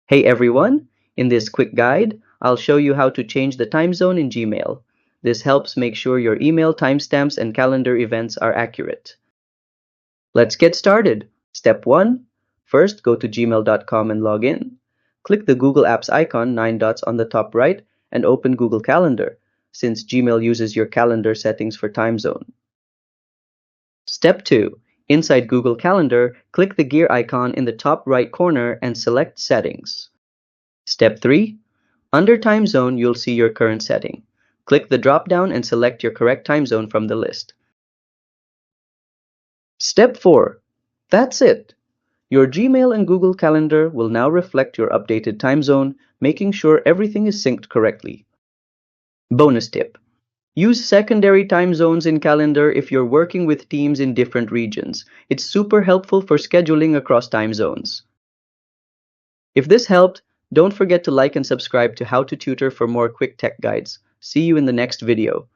Hey everyone! In this quick guide, I'll show you how to change the time zone in Gmail. This helps make sure your email timestamps and calendar events are accurate. Let's get started. Step 1. First, go to gmail.com and log in. Click the Google Apps icon, 9 dots on the top right, and open Google Calendar, since Gmail uses your calendar settings for time zone. Step 2. Inside Google Calendar, click the gear icon in the top right corner and select Settings. Step 3. Under Time Zone, you'll see your current setting. Click the drop-down and select your correct time zone from the list. Step 4. That's it! Your Gmail and Google Calendar will now reflect your updated time zone, making sure everything is synced correctly. Bonus tip. Use secondary time zones in Calendar if you're working with teams in different regions. It's super helpful for scheduling across time zones. If this helped, don't forget to like and subscribe to How to Tutor for more quick tech guides. See you in the next video.